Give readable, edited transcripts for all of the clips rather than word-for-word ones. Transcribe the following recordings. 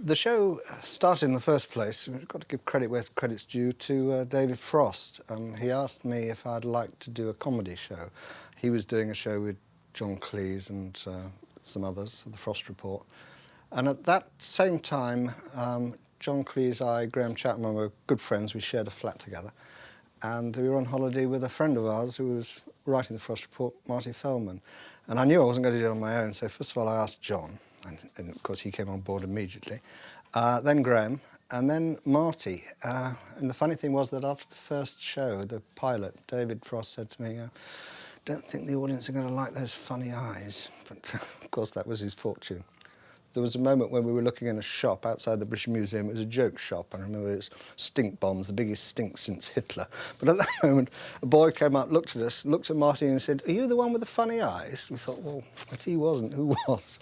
The show started in the first place, we've got to give credit where credit's due, to David Frost. He asked me if I'd like to do a comedy show. He was doing a show with John Cleese and some others, The Frost Report. And at that same time, John Cleese, Graham Chapman were good friends. We shared a flat together. And we were on holiday with a friend of ours who was writing The Frost Report, Marty Feldman. And I knew I wasn't going to do it on my own, so first of all I asked John. And of course he came on board immediately. Then Graham, and then Marty. And the funny thing was that after the first show, the pilot, David Frost said to me, don't think the audience are going to like those funny eyes. But of course that was his fortune. There was a moment when we were looking in a shop outside the British Museum. It was a joke shop, and I remember it was stink bombs, the biggest stink since Hitler. But at that moment, a boy came up, looked at us, looked at Marty and said, are you the one with the funny eyes? We thought, well, if he wasn't, who was?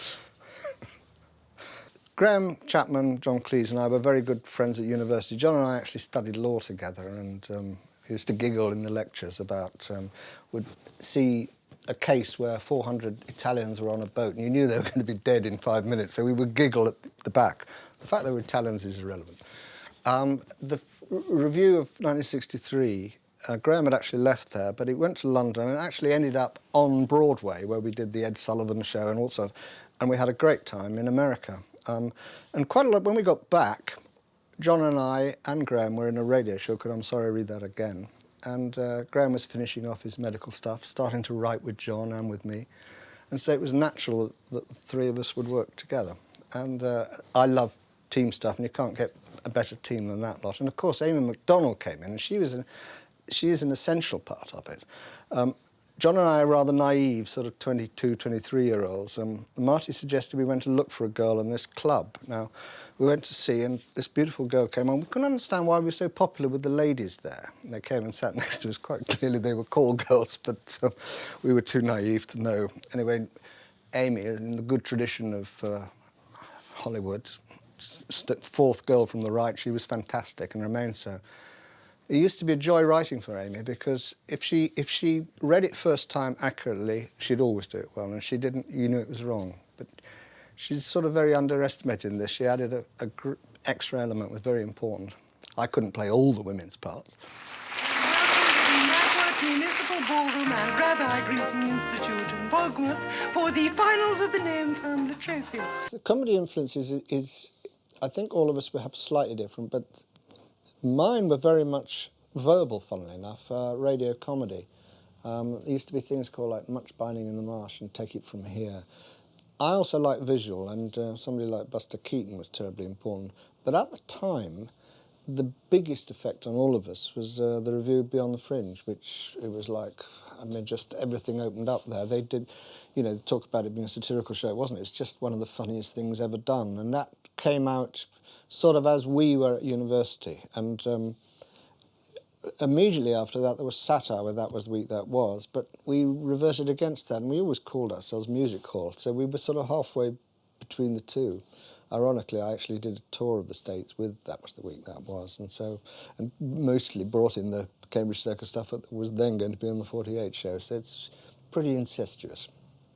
Graham Chapman, John Cleese and I were very good friends at university. John and I actually studied law together, and used to giggle in the lectures about, would see a case where 400 Italians were on a boat and you knew they were going to be dead in 5 minutes, so we would giggle at the back. The fact they were Italians is irrelevant. The review of 1963, Graham had actually left there, but he went to London and actually ended up on Broadway, where we did the Ed Sullivan show and we had a great time in America. And quite a lot, when we got back, John and I and Graham were in a radio show called I'm Sorry I Read That Again. And Graham was finishing off his medical stuff, starting to write with John and with me. And so it was natural that the three of us would work together. And I love team stuff, and you can't get a better team than that lot. And of course, Amy MacDonald came in, and she is an essential part of it. John and I are rather naive, sort of 22, 23-year-olds. Marty suggested we went to look for a girl in this club. Now, we went to see, and this beautiful girl came on. We couldn't understand why we were so popular with the ladies there. And they came and sat next to us. Quite clearly they were call girls, but we were too naive to know. Anyway, Amy, in the good tradition of Hollywood, fourth girl from the right, she was fantastic and remained so. It used to be a joy writing for Amy, because if she read it first time accurately, she'd always do it well, and if she didn't, you knew it was wrong. But she's sort of very underestimated in this. She added a extra element, was very important. I couldn't play all the women's parts. Municipal Ballroom and Rabbi Greasing Institute in Bournemouth for the finals of the Name Family Trophy. The comedy influence is, I think all of us will have slightly different, but mine were very much verbal, funnily enough, radio comedy. There used to be things called like Much Binding in the Marsh and Take It From Here. I also like visual, and somebody like Buster Keaton was terribly important. But at the time, the biggest effect on all of us was the review Beyond the Fringe, which it was like, I mean, just everything opened up there. They did, you know, talk about it being a satirical show. It wasn't. It's just one of the funniest things ever done. And that came out sort of as we were at university. And immediately after that, there was satire, where that was the week that was. But we reverted against that, and we always called ourselves Music Hall. So we were sort of halfway between the two. Ironically, I actually did a tour of the States with That Was the Week That Was, and mostly brought in the Cambridge Circus stuff that was then going to be on the 48 show, so it's pretty incestuous.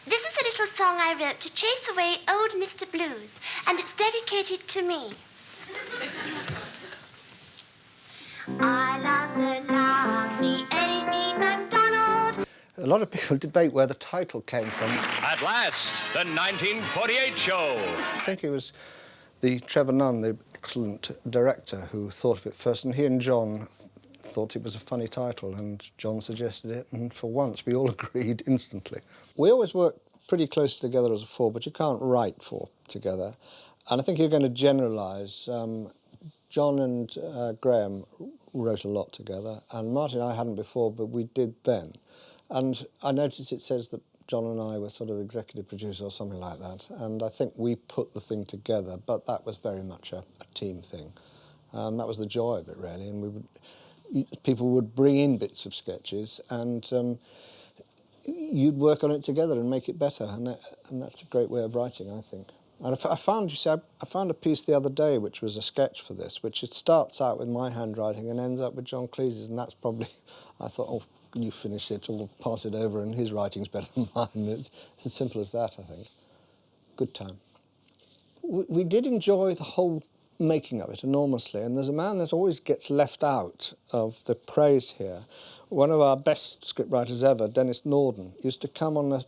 This is a little song I wrote to chase away old Mr. Blues, and it's dedicated to me. I love the lovely Amy MacDonald. A lot of people debate where the title came from. At last, the 1948 show. I think it was the Trevor Nunn, the excellent director, who thought of it first, and he and John thought it was a funny title, and John suggested it, and for once we all agreed instantly. We always work pretty close together as a four, but you can't write four together. And I think you're going to generalise. John and Graham wrote a lot together, and Martin and I hadn't before, but we did then. And I noticed it says that John and I were sort of executive producers or something like that, and I think we put the thing together, but that was very much a team thing. That was the joy of it, really, and people would bring in bits of sketches, and you'd work on it together and make it better, and that's a great way of writing, I think. And I found a piece the other day which was a sketch for this, which it starts out with my handwriting and ends up with John Cleese's, and that's probably, I thought, oh, you finish it or pass it over and his writing's better than mine. It's as simple as that, I think. Good time. we did enjoy the whole making of it enormously, and there's a man that always gets left out of the praise here. One of our best scriptwriters ever, Dennis Norden, used to come on the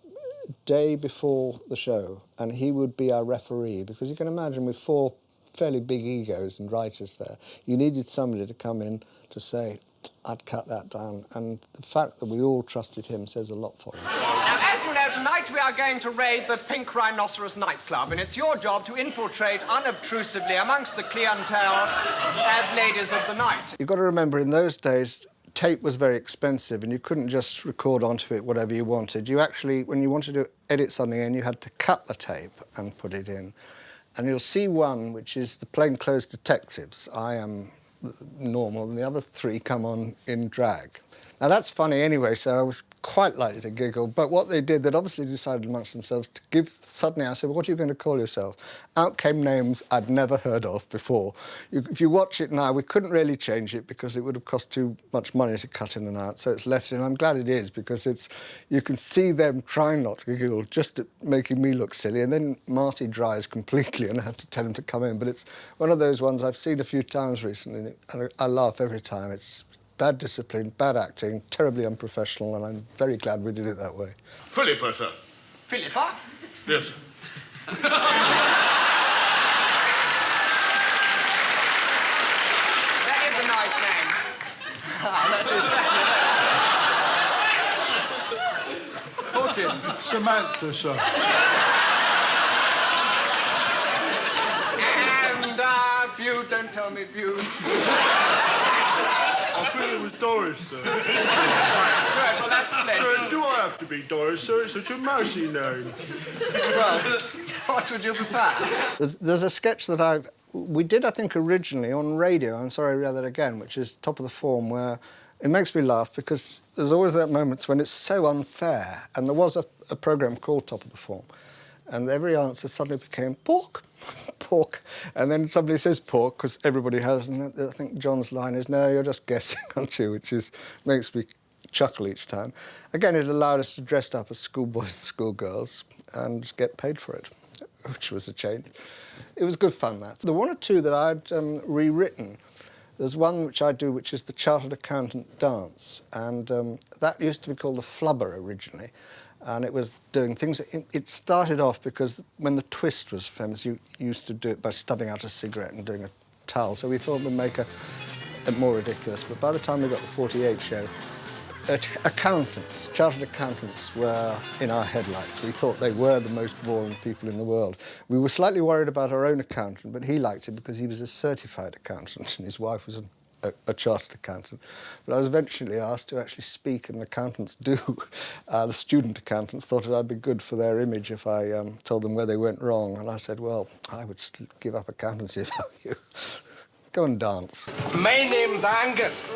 day before the show, and he would be our referee, because you can imagine with 4 fairly big egos and writers there, you needed somebody to come in to say, I'd cut that down, and the fact that we all trusted him says a lot for him. Now, as you know, tonight we are going to raid the Pink Rhinoceros nightclub, and it's your job to infiltrate unobtrusively amongst the clientele as ladies of the night. You've got to remember, in those days, tape was very expensive, and you couldn't just record onto it whatever you wanted. You actually, when you wanted to edit something in, you had to cut the tape and put it in. And you'll see one, which is the Plainclothes Detectives. I am normal, and the other 3 come on in drag. Now, that's funny anyway, so I was quite likely to giggle, but what they did, they'd obviously decided amongst themselves to give... Suddenly I said, what are you going to call yourself? Out came names I'd never heard of before. If you watch it now, we couldn't really change it because it would have cost too much money to cut in and out, so it's left in. I'm glad it is, because you can see them trying not to giggle, just at making me look silly, and then Marty dries completely and I have to tell him to come in. But it's one of those ones I've seen a few times recently, and I laugh every time. It's bad discipline, bad acting, terribly unprofessional, and I'm very glad we did it that way. Philippa, sir. Philippa? Yes. That is a nice name. That is Hawkins. Samantha, sir. And, Bute, don't tell me Bute. I thought it was Doris, sir. That's good, well, that's splendid. Sir, do I have to be Doris, sir? It's such a mousy name. Well, what would you prefer? There's a sketch that we did, I think, originally on radio. I'm sorry I read that again, which is Top of the Form, where it makes me laugh because there's always that moments when it's so unfair. And there was a programme called Top of the Form, and every answer suddenly became pork, pork. And then somebody says pork, because everybody has, and I think John's line is, no, you're just guessing, aren't you? Which makes me chuckle each time. Again, it allowed us to dress up as schoolboys and schoolgirls and get paid for it, which was a change. It was good fun, that. The 1 or 2 that I'd rewritten, there's one which I do, which is the Chartered Accountant Dance, and that used to be called the Flubber originally, and it was doing things... It started off because when the twist was famous, you used to do it by stubbing out a cigarette and doing a towel, so we thought we'd make it more ridiculous, but by the time we got the 48 show, accountants, chartered accountants were in our headlights. We thought they were the most boring people in the world. We were slightly worried about our own accountant, but he liked it because he was a certified accountant and his wife was a chartered accountant. But I was eventually asked to actually speak, and accountants do. The student accountants thought I'd be good for their image if I told them where they went wrong. And I said, well, I would give up accountancy if I were you. Go and dance. My name's Angus.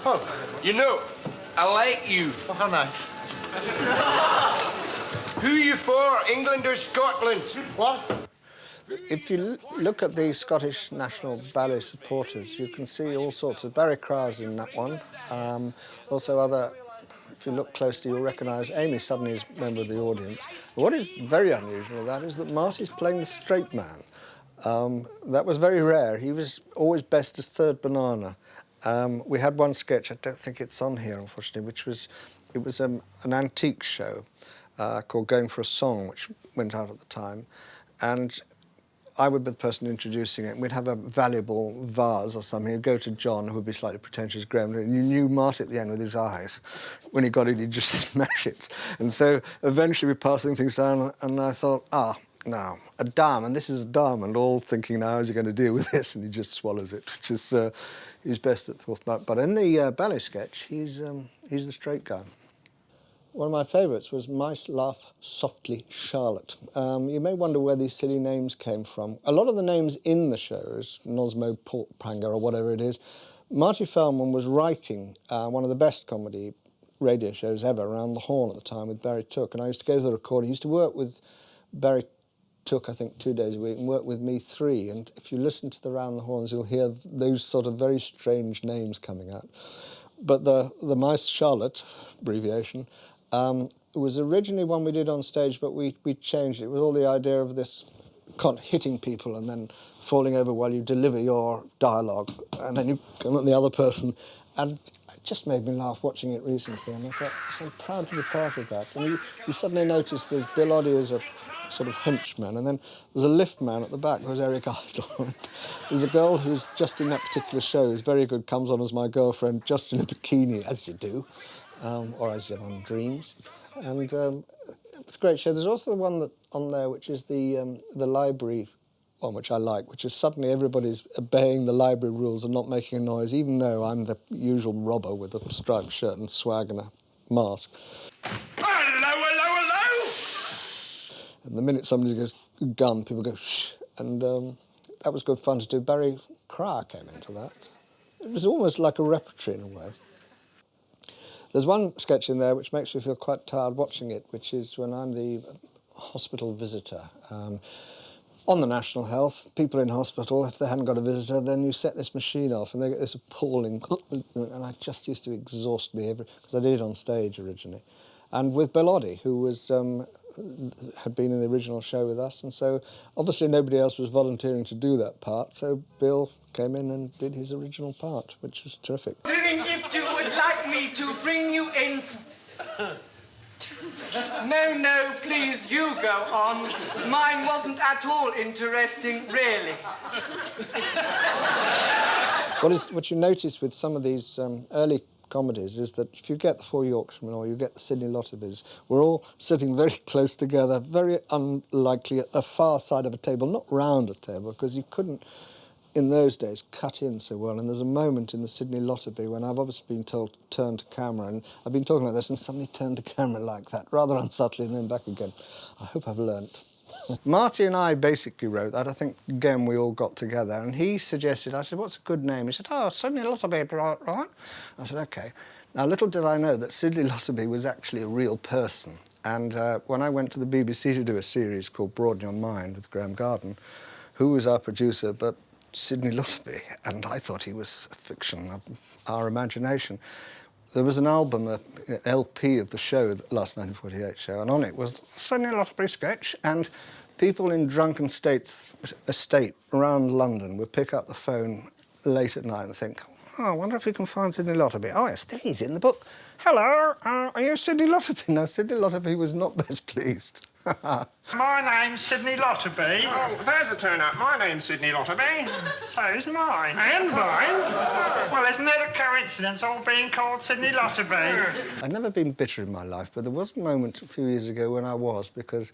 Oh, You know, I like you. oh, how nice. Who you for, England or Scotland? What? If you look at the Scottish National Ballet supporters, you can see all sorts of... Barry Crow's in that one. Also other... If you look closely, you'll recognise Amy suddenly is a member of the audience. What is very unusual with that is that Marty's playing the straight man. That was very rare. He was always best as third banana. We had one sketch, I don't think it's on here, unfortunately, which was... It was an antique show called Going for a Song, which went out at the time. And I would be the person introducing it, and we'd have a valuable vase or something. You'd go to John, who would be slightly pretentious grandmother, and you knew Marty at the end with his eyes. When he got it, he'd just smash it. And so eventually we're passing things down, and I thought, no, a diamond, this is a diamond, all thinking, now, how's he going to deal with this? And he just swallows it, which is he's best at fourth. But in the ballet sketch, he's the straight guy. One of my favourites was Mice Laugh Softly Charlotte. You may wonder where these silly names came from. A lot of the names in the show is Nosmo Porkpranger or whatever it is. Marty Feldman was writing one of the best comedy radio shows ever, Around the Horn at the time, with Barry Took, and I used to go to the recording. He used to work with Barry Took, I think, 2 days a week, and work with me 3, and if you listen to the Round the Horns, you'll hear those sort of very strange names coming out. But the Mice Charlotte abbreviation, it was originally one we did on stage, but we changed it. It was all the idea of this hitting people and then falling over while you deliver your dialogue, and then you come at the other person, and it just made me laugh watching it recently, and I thought, so proud to be part of that. And you suddenly notice there's Bill Oddie as a sort of henchman, and then there's a lift man at the back who's Eric Idle. There's a girl who's just in that particular show, who's very good, comes on as my girlfriend, just in a bikini, as you do, or as you're on Dreams. And it's a great show. There's also the one that on there, which is the library one, which I like, which is suddenly everybody's obeying the library rules and not making a noise, even though I'm the usual robber with a striped shirt and swag and a mask. And the minute somebody goes gun, people go shh, and that was good fun to do. Barry Cryer came into that. It was almost like a repertory in a way. There's one sketch in there which makes me feel quite tired watching it, which is when I'm the hospital visitor. On the National Health, people in hospital, if they hadn't got a visitor, then you set this machine off and they get this appalling, and it just used to exhaust me, because I did it on stage originally. And with Bill Oddie, who was had been in the original show with us, and so obviously nobody else was volunteering to do that part, so Bill came in and did his original part, which was terrific. If you would like me to bring you in... No, please, you go on. Mine wasn't at all interesting, really. What you notice with some of these early comedies is that if you get the Four Yorkshiremen or you get the Sidney Lotterbys, we're all sitting very close together, very unlikely at a far side of a table, not round a table, because you couldn't, in those days, cut in so well. And there's a moment in the Sidney Lotterby when I've obviously been told to turn to camera, and I've been talking like this and suddenly turned to camera like that, rather unsubtly, and then back again. I hope I've learnt. Marty and I basically wrote that. I think, again, we all got together, and he suggested, I said, what's a good name? He said, oh, Sidney Lotterby, right? I said, OK. Now, little did I know that Sidney Lotterby was actually a real person. And when I went to the BBC to do a series called Broaden Your Mind with Graham Garden, who was our producer but Sidney Lotterby, and I thought he was a fiction of our imagination. There was an album, an LP of the show, the last 1948 show, and on it was a Sidney Lotterby sketch, and people in drunken estate around London would pick up the phone late at night and think, oh, I wonder if we can find Sidney Lotterby. Oh, yes, there he's in the book. Hello, are you Sidney Lotterby? No, Sidney Lotterby was not best pleased. My name's Sidney Lotterby. Oh, there's a turn-up. My name's Sidney Lotterby. So's mine. And mine. Well, isn't it a coincidence all being called Sidney Lotterby? I've never been bitter in my life, but there was a moment a few years ago when I was, because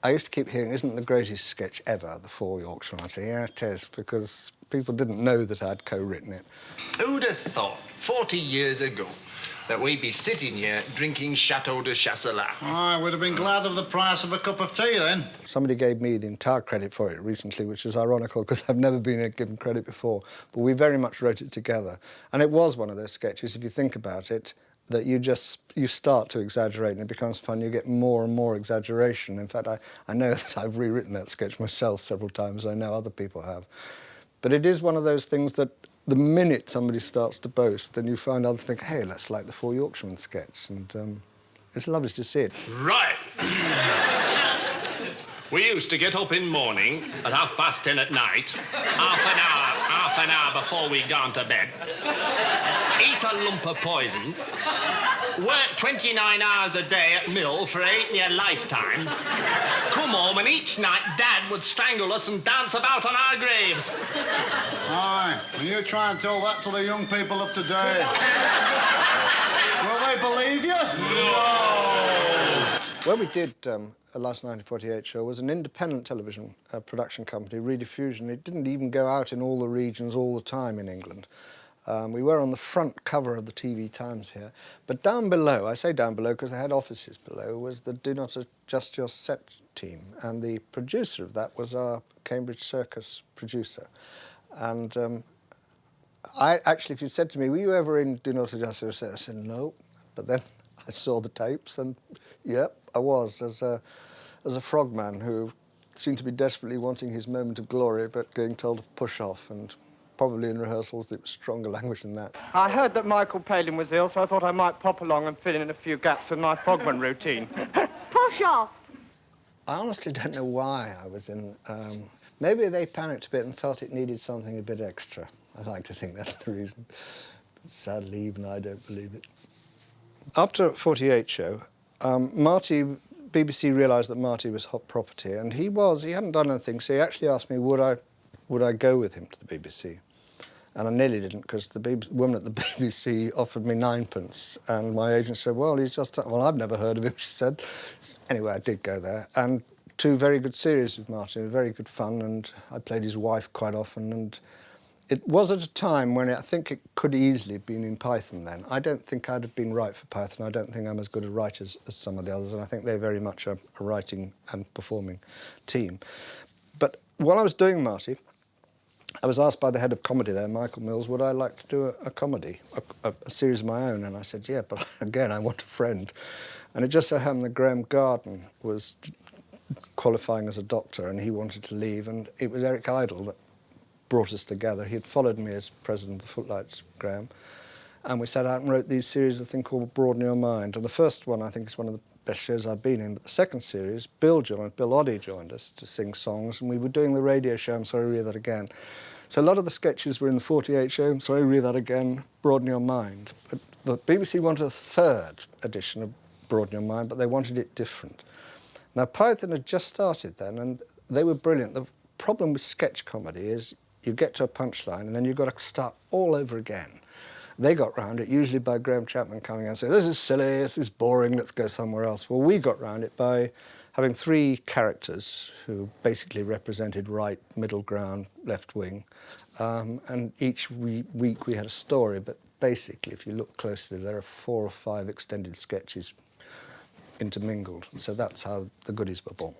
I used to keep hearing, isn't it the greatest sketch ever, the Four Yorkshiremen? I'd say, yeah, it is, because people didn't know that I'd co-written it. Who'd have thought, 40 years ago, that we'd be sitting here drinking Chateau de Chasselas? I would have been glad of the price of a cup of tea, then. Somebody gave me the entire credit for it recently, which is ironical, because I've never been given credit before. But we very much wrote it together. And it was one of those sketches, if you think about it, that you start to exaggerate and it becomes fun. You get more and more exaggeration. In fact, I know that I've rewritten that sketch myself several times. I know other people have. But it is one of those things that the minute somebody starts to boast, then you find others think, hey, let's like the Four Yorkshiremen sketch. And it's lovely to see it. Right. We used to get up in morning at 10:30 at night, half an hour before we'd gone to bed, eat a lump of poison, work 29 hours a day at mill for 8 year lifetime, come home, and each night Dad would strangle us and dance about on our graves. Aye, and you try and tell that to the young people of today. Will they believe you? No! When we did a last 1948 show, was an independent television production company, Rediffusion. It didn't even go out in all the regions all the time in England. We were on the front cover of the TV Times here. But down below, I say down below because they had offices below, was the Do Not Adjust Your Set team. And the producer of that was our Cambridge Circus producer. And if you'd said to me, were you ever in Do Not Adjust Your Set? I said, no. But then I saw the tapes and, yep, I was, as a frogman who seemed to be desperately wanting his moment of glory, but getting told to push off, and probably in rehearsals it was stronger language than that. I heard that Michael Palin was ill, so I thought I might pop along and fill in a few gaps with my frogman routine. Push off. I honestly don't know why I was in. Maybe they panicked a bit and felt it needed something a bit extra. I like to think that's the reason. But sadly, even I don't believe it. After 48 show, Marty, BBC realised that Marty was hot property, and he hadn't done anything, so he actually asked me would I go with him to the BBC. And I nearly didn't, because the woman at the BBC offered me 9p, and my agent said, well, I've never heard of him, she said. Anyway, I did go there, and 2 very good series with Martin, very good fun, and I played his wife quite often, and it was at a time when I think it could easily have been in Python then. I don't think I'd have been right for Python. I don't think I'm as good a writer as some of the others, and I think they're very much a writing and performing team. But while I was doing Marty, I was asked by the head of comedy there, Michael Mills, would I like to do a comedy, a series of my own? And I said, yeah, but again, I want a friend. And it just so happened that Graham Garden was qualifying as a doctor and he wanted to leave, and it was Eric Idle that brought us together. He had followed me as president of the Footlights, Graham, and we sat out and wrote these series of thing called Broaden Your Mind. And the first one, I think, is one of the best shows I've been in, but the second series, Bill Oddie joined us to sing songs, and we were doing the radio show, I'm Sorry, Read That Again. So a lot of the sketches were in the 48 show, I'm Sorry, Read That Again, Broaden Your Mind. But the BBC wanted a 3rd edition of Broaden Your Mind, but they wanted it different. Now, Python had just started then, and they were brilliant. The problem with sketch comedy is you get to a punchline, and then you've got to start all over again. They got round it, usually by Graham Chapman coming in and saying, this is silly, this is boring, let's go somewhere else. Well, we got round it by having 3 characters who basically represented right, middle ground, left wing. And each week we had a story, but basically, if you look closely, there are 4 or 5 extended sketches intermingled. So that's how the goodies were born.